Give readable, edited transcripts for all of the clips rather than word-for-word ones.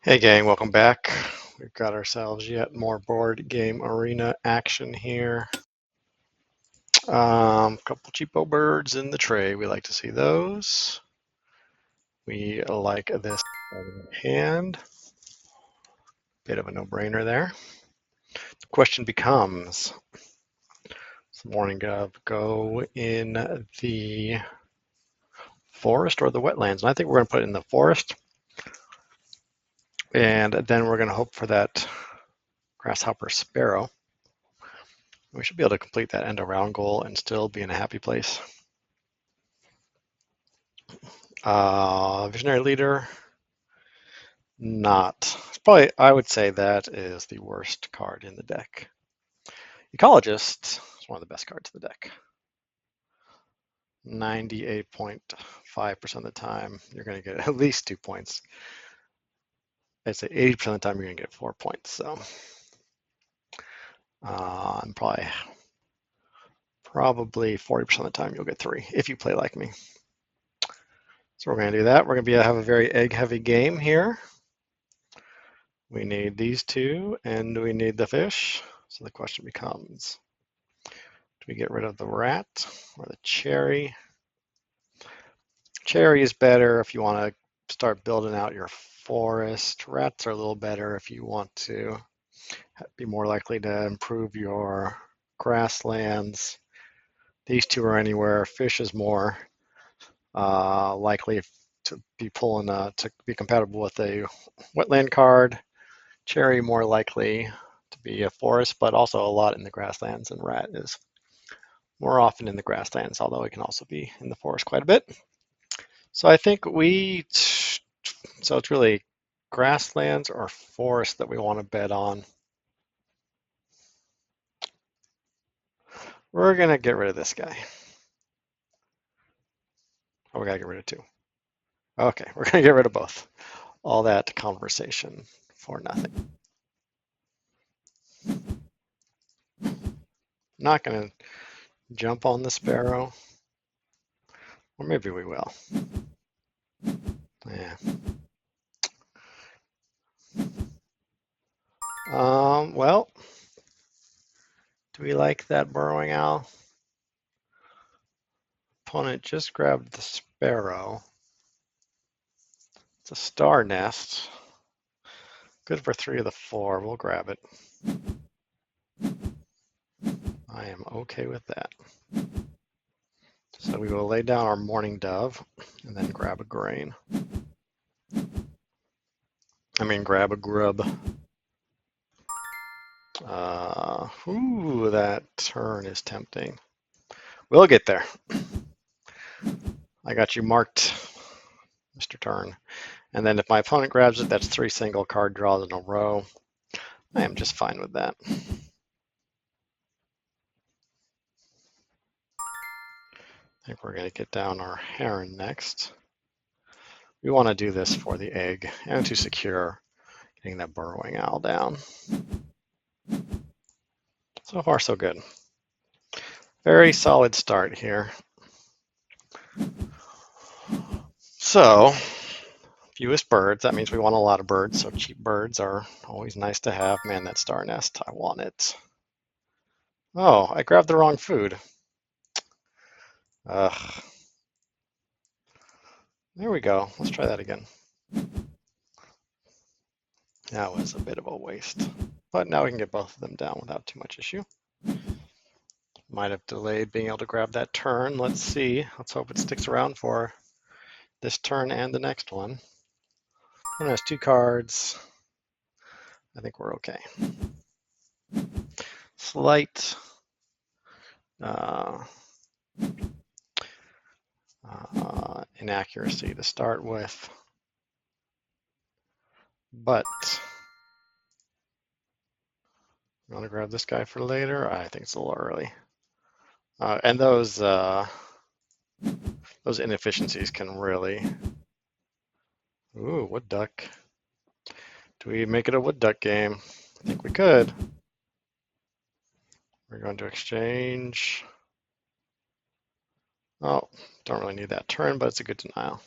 Hey gang, welcome back. We've got ourselves yet more board game arena action here. Couple cheapo birds in the tray. We like to see those. We like this hand. Bit of a no-brainer there. The question becomes, morning of go in the forest or the wetlands? And I think we're going to put it in the forest. And then we're going to hope for that grasshopper sparrow. We should be able to complete that end around goal and still be in a happy place. Visionary leader, not. Probably, I would say that is the worst card in the deck. Ecologist is one of the best cards in the deck. 98.5% of the time, you're going to get at least 2 points. I'd say 80% of the time, you're going to get 4 points. So, I'm probably 40% of the time, you'll get 3 if you play like me. So we're going to do that. We're going to have a very egg-heavy game here. We need these two, and we need the fish. So the question becomes, do we get rid of the rat or the cherry? Cherry is better if you want to start building out your forest. Rats are a little better if you want to be more likely to improve your grasslands. These two are anywhere. Fish is more likely to be pulling to be compatible with a wetland card. Cherry more likely to be a forest, but also a lot in the grasslands, and rat is more often in the grasslands, although it can also be in the forest quite a bit. So I think so it's really grasslands or forest that we want to bet on. We're going to get rid of this guy. Oh, we got to get rid of 2. Okay, we're going to get rid of both. All that conversation for nothing. Not going to jump on the sparrow. Or maybe we will. Yeah. Well, do we like that burrowing owl? Opponent just grabbed the sparrow. It's a star nest. Good for 3 of the 4. We'll grab it. I am okay with that. So we will lay down our mourning dove and then grab a grain. Grab a grub. Ooh, that turn is tempting. We'll get there. I got you marked, Mr. Turn. And then if my opponent grabs it, that's 3 single card draws in a row. I am just fine with that. I think we're going to get down our heron next. We want to do this for the egg and to secure getting that burrowing owl down. So far, so good. Very solid start here. So, fewest birds, that means we want a lot of birds, so cheap birds are always nice to have. Man, that star nest, I want it. Oh, I grabbed the wrong food. Ugh. There we go. Let's try that again. That was a bit of a waste. But now we can get both of them down without too much issue. Might have delayed being able to grab that turn. Let's see. Let's hope it sticks around for this turn and the next one. One has 2 cards. I think we're okay. Slight inaccuracy to start with, but you want to grab this guy for later? I think it's a little early. And those inefficiencies can really. Ooh, wood duck. Do we make it a wood duck game? I think we could. We're going to exchange. Oh, don't really need that turn, but it's a good denial.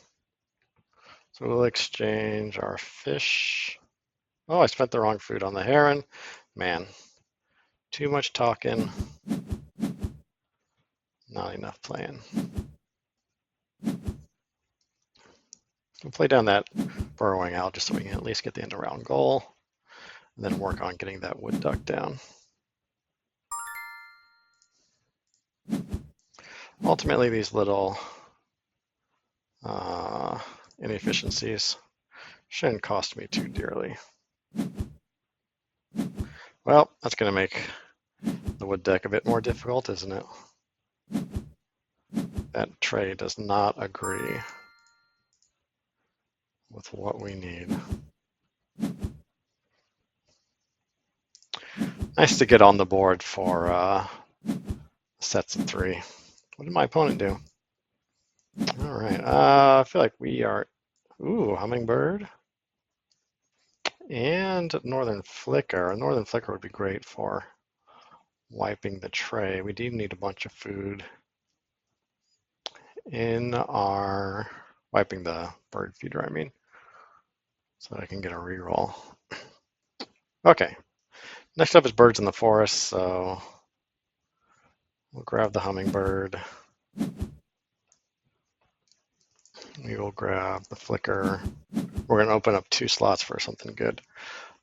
So we'll exchange our fish Oh, I spent the wrong food on the heron. Man, too much talking, not enough playing. We'll play down that burrowing out just so we can at least get the end around goal, and then work on getting that wood duck down. Ultimately, these little inefficiencies shouldn't cost me too dearly. Well, that's going to make the wood deck a bit more difficult, isn't it? That tray does not agree with what we need. Nice to get on the board for sets of 3. What did my opponent do? All right, I feel like we are, ooh, hummingbird and northern flicker. A northern flicker would be great for wiping the tray. We do need a bunch of food in our, wiping the bird feeder, I mean, so I can get a reroll. Okay, next up is birds in the forest, so we'll grab the hummingbird. We will grab the flicker. We're going to open up 2 slots for something good.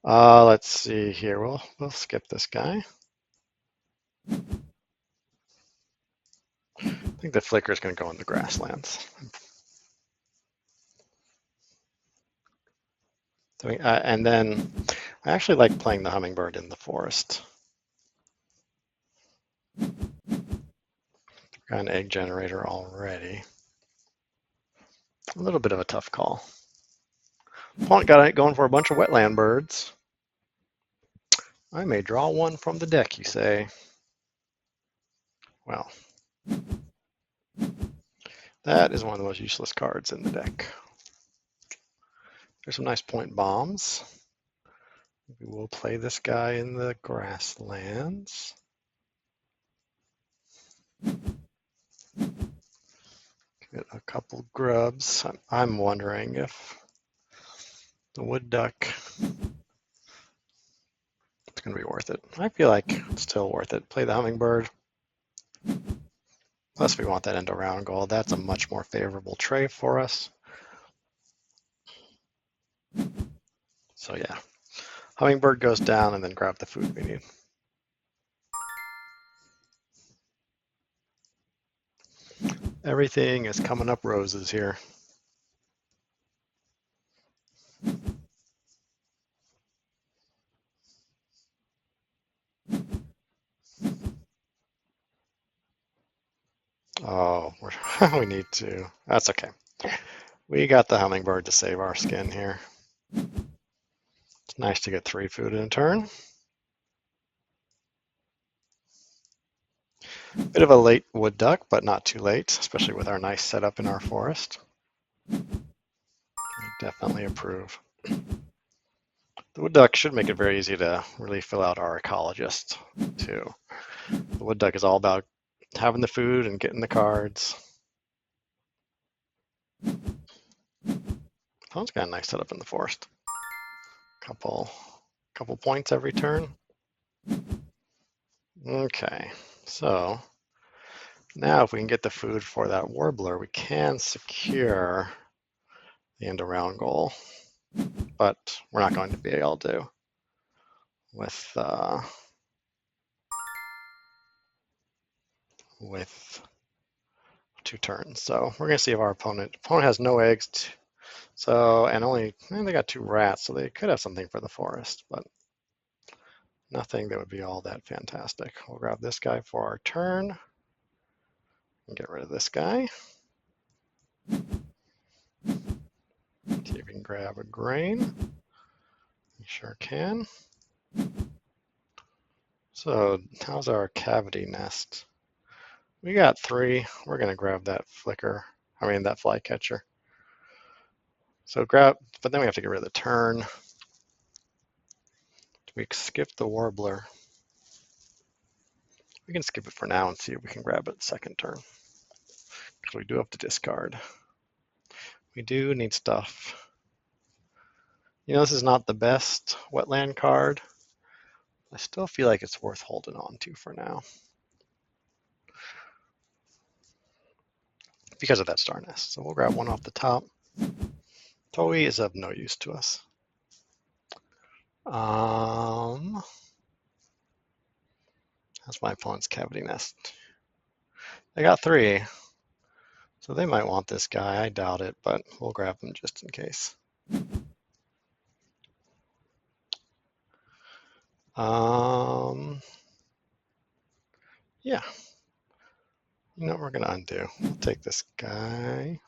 Let's see here. We'll skip this guy. I think the flicker is going to go in the grasslands. And then I actually like playing the hummingbird in the forest. Got an egg generator already. A little bit of a tough call. Opponent got it going for a bunch of wetland birds. I may draw one from the deck, you say. Well, that is one of the most useless cards in the deck. There's some nice point bombs. We will play this guy in the grasslands. Get a couple grubs. I'm wondering if the wood duck, it's going to be worth it. I feel like it's still worth it. Play the hummingbird. Plus we want that end around goal. That's a much more favorable tray for us. So yeah, hummingbird goes down and then grab the food we need. Everything is coming up roses here. Oh, we need to. That's okay. We got the hummingbird to save our skin here. It's nice to get 3 food in a turn. Bit of a late wood duck, but not too late, especially with our nice setup in our forest. I definitely approve. The wood duck should make it very easy to really fill out our ecologist, too. The wood duck is all about having the food and getting the cards. Phone's got a nice setup in the forest. Couple points every turn. Okay, so now if we can get the food for that warbler, we can secure the end around goal, but we're not going to be able to with 2 turns. So we're gonna see if our opponent has no eggs, so and they got 2 rats, so they could have something for the forest, but nothing that would be all that fantastic. We'll grab this guy for our turn and get rid of this guy. See if we can grab a grain. We sure can. So how's our cavity nest? We got 3. We're gonna grab that that flycatcher. So but then we have to get rid of the turn. We skip the warbler. We can skip it for now and see if we can grab it second turn, because we do have to discard. We do need stuff This is not the best wetland card. I still feel like it's worth holding on to for now because of that star nest. So we'll grab one off the top. Toei is of no use to us. That's my opponent's cavity nest. They got 3, so they might want this guy. I doubt it, but we'll grab them just in case. Yeah. You know what we're gonna undo? We'll take this guy.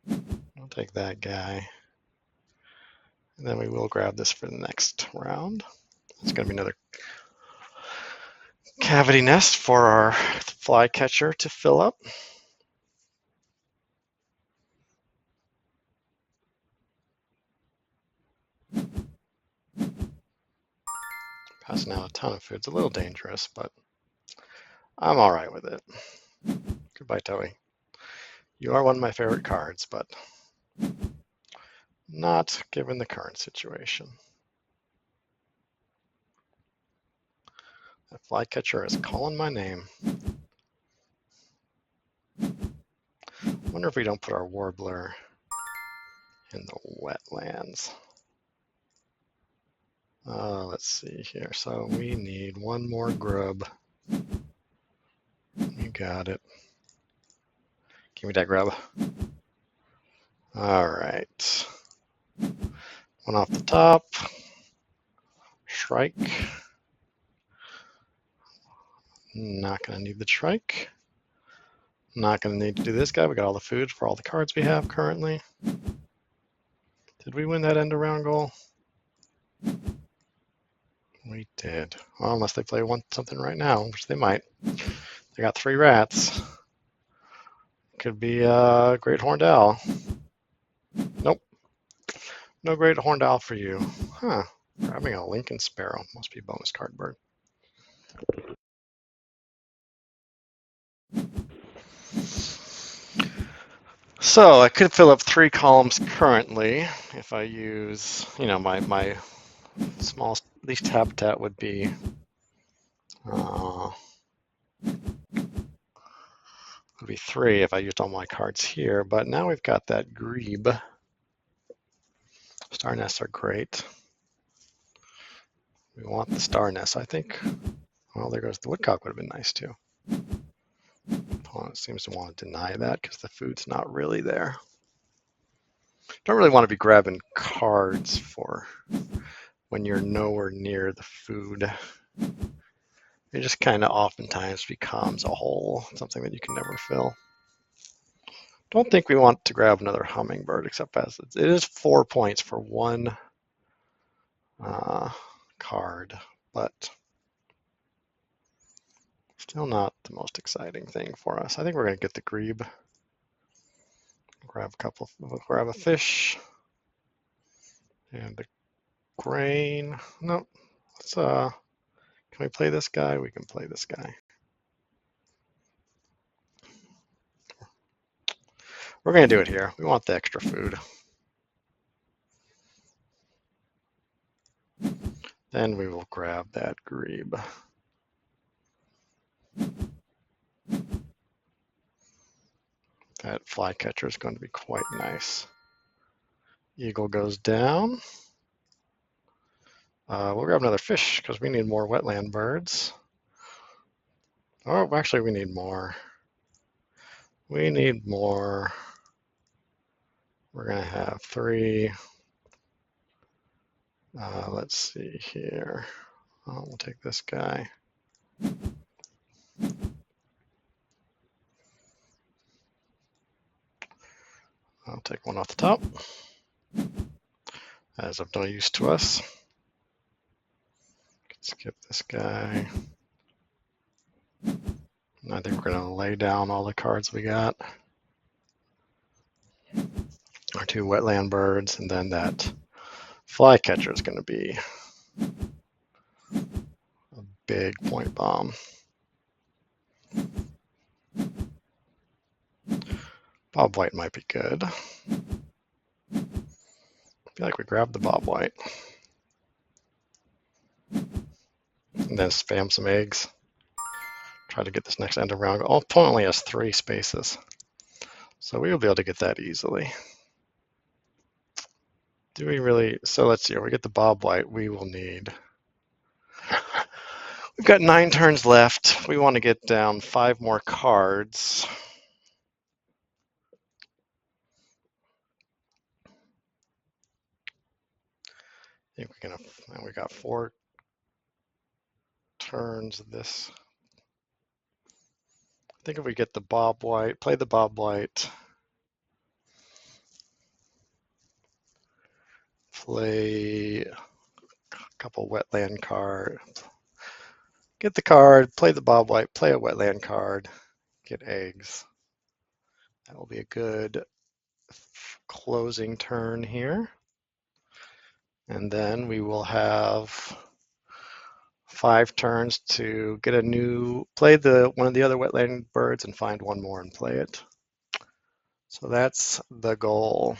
We'll take that guy. And then we will grab this for the next round. It's gonna be another cavity nest for our flycatcher to fill up. Passing out a ton of food. It's a little dangerous, but I'm all right with it. Goodbye, Toei. You are one of my favorite cards, but not given the current situation. That flycatcher is calling my name. Wonder if we don't put our warbler in the wetlands. Let's see here. So we need one more grub. You got it. Give me that grub. All right. One off the top. Shrike. Not going to need the shrike. Not going to need to do this guy. We got all the food for all the cards we have currently. Did we win that end around goal? We did. Well, unless they play something right now, which they might. They got 3 rats. Could be a great horned owl. Nope. No great horned owl for you. Huh. Grabbing a Lincoln Sparrow. Must be a bonus card bird. So I could fill up 3 columns currently if I use, my small least habitat would be would be 3 if I used all my cards here. But now we've got that grebe. Star nests are great. We want the star nest, I think. Well, there goes the woodcock. Would have been nice too. Opponent seems to want to deny that because the food's not really there. Don't really want to be grabbing cards for when you're nowhere near the food. It just kind of oftentimes becomes a hole, something that you can never fill. Don't think we want to grab another hummingbird, except as it is 4 points for one card, but still not the most exciting thing for us. I think we're going to get the grebe. Grab a fish and the grain. Nope. Let's can we play this guy? We can play this guy. We're going to do it here. We want the extra food. Then we will grab that grebe. That flycatcher is going to be quite nice. Eagle goes down. We'll grab another fish because we need more wetland birds. Oh, actually, we need more. We need more. We're going to have 3. Let's see here. We'll take this guy. I'll take one off the top. As of no use to us. Skip this guy. I think we're going to lay down all the cards we got. Our 2 wetland birds, and then that flycatcher is going to be a big point bomb. Bob White might be good. feel like we grab the bob white and then spam some eggs. Try to get this next end around. Our opponent only has 3 spaces, so we will be able to get that easily. Do we really? So let's see. If we get the bob white, we will need. We've got 9 turns left. We want to get down 5 more cards. I think we're gonna. We got 4 turns. This. I think if we get the bob white, play the bob white, play a couple wetland cards, get the card, play the bob white, play a wetland card, get eggs. That will be a good closing turn here. And then we will have 5 turns to get a new, play one of the other wetland birds and find one more and play it. So that's the goal.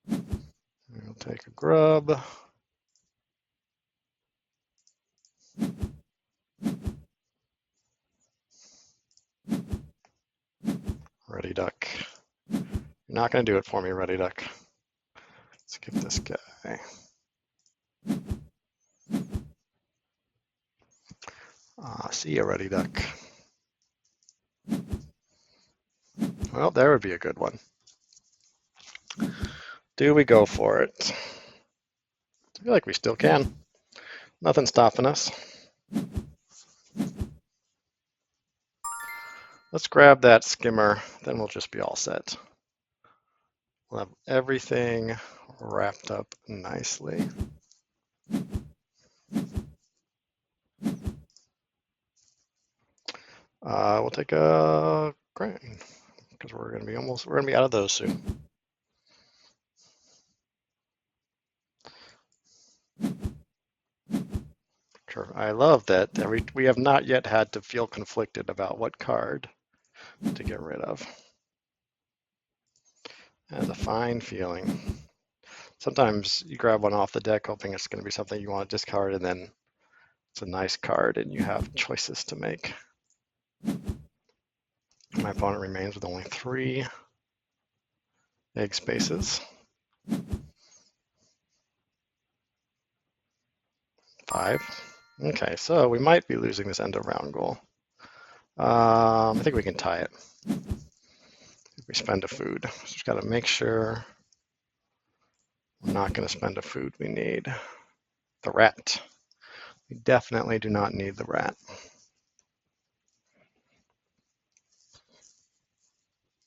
We'll take a grub. Ready duck. You're not going to do it for me, Ready duck. Let's get this guy. See ya, Ready duck. Well, there would be a good one. Do we go for it? I feel like we still can. Nothing's stopping us. Let's grab that skimmer, then we'll just be all set. We'll have everything wrapped up nicely. We'll take a grain because we're gonna be out of those soon. Sure. I love that we have not yet had to feel conflicted about what card to get rid of. That's a fine feeling. Sometimes you grab one off the deck hoping it's going to be something you want to discard, and then it's a nice card and you have choices to make. My opponent remains with only 3 egg spaces. 5. Okay, so we might be losing this end of round goal. I think we can tie it. We spend a food. So just got to make sure we're not going to spend a food we need. The rat. We definitely do not need the rat.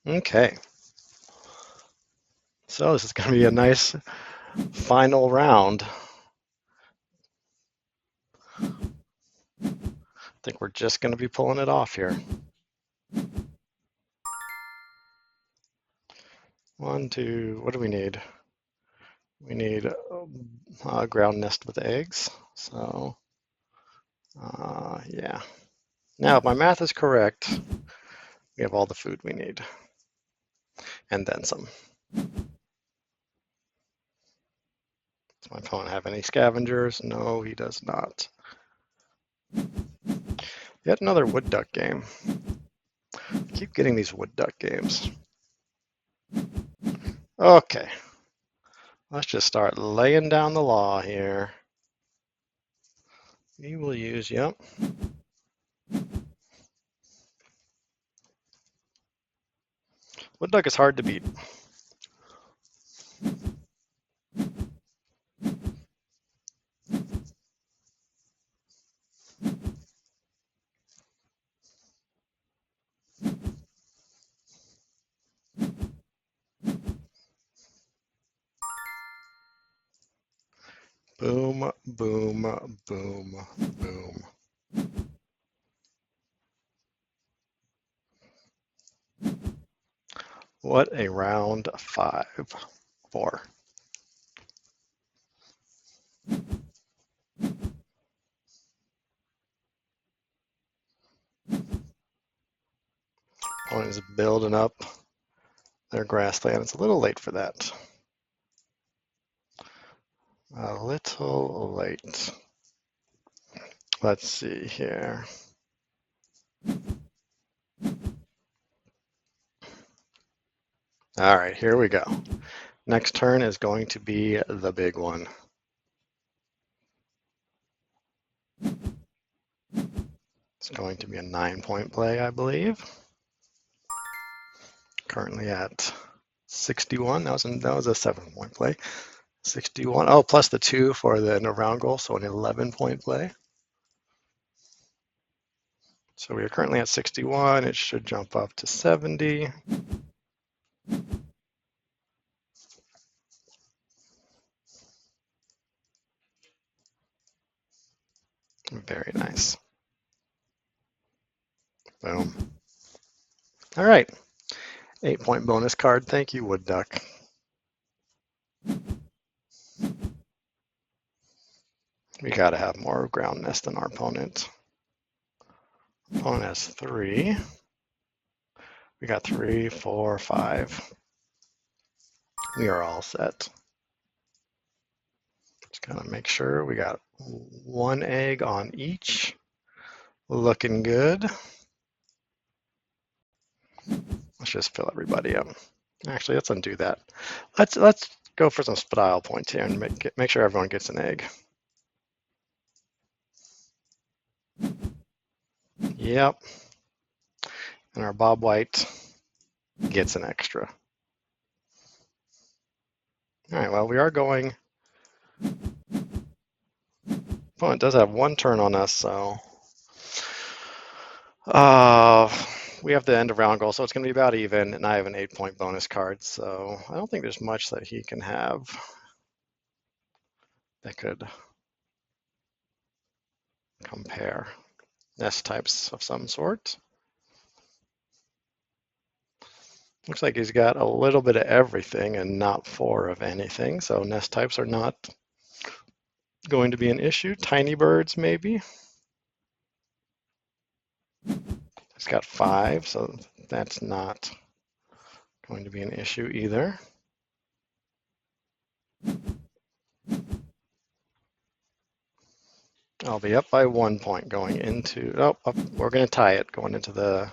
Okay. So this is going to be a nice final round. I think we're just going to be pulling it off here. 1, 2, what do we need? We need a ground nest with eggs. So, yeah. Now, if my math is correct, we have all the food we need. And then some. Does my opponent have any scavengers? No, he does not. Yet another wood duck game. I keep getting these wood duck games. Okay. Let's just start laying down the law here. We will use, yep. Wood duck is hard to beat. Boom, boom, boom, boom. What a round 5, 4. Opponent is building up their grassland. It's a little late for that. A little late. Let's see here. All right, here we go. Next turn is going to be the big one. It's going to be a 9-point play, I believe. Currently at 61. That was a 7-point play. 61. Oh, plus the 2 for the end of round goal, so an 11-point play. So we are currently at 61. It should jump up to 70. Very nice. Boom. All right. 8-point bonus card. Thank you, Wood Duck. We got to have more ground nest than our opponent. Opponent has 3. We got 3, 4, 5. We are all set. Just gotta make sure we got 1 egg on each. Looking good. Let's just fill everybody up. Actually, let's undo that. Let's go for some style points here and make sure everyone gets an egg. Yep. And our Bob White gets an extra. All right, well, we are going. Opponent does have 1 turn on us, so we have the end of round goal, so it's going to be about even, and I have an 8-point bonus card, so I don't think there's much that he can have that could compare. Nest types of some sort. Looks like he's got a little bit of everything and not 4 of anything, so nest types are not going to be an issue. Tiny birds, maybe. He's got 5, so that's not going to be an issue either. I'll be up by 1 point going into, we're going to tie it going into the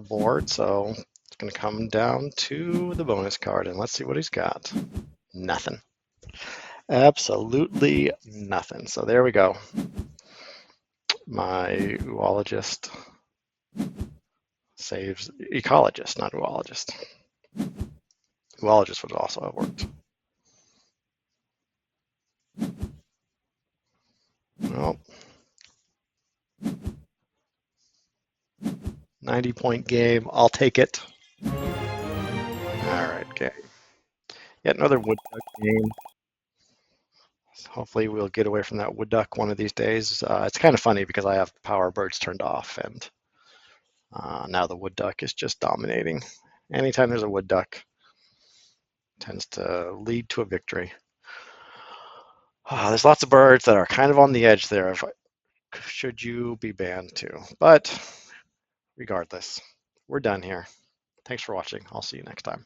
board, so it's going to come down to the bonus card, and let's see what he's got. Nothing. Absolutely nothing. So there we go. My oologist saves ecologist, not oologist. Oologist would also have worked. Well, 90-point game. I'll take it. All right, okay. Yet another wood duck game. Hopefully we'll get away from that wood duck one of these days. It's kind of funny because I have power birds turned off, and now the wood duck is just dominating. Anytime there's a wood duck, it tends to lead to a victory. There's lots of birds that are kind of on the edge there of should you be banned too. But regardless, we're done here. Thanks for watching. I'll see you next time.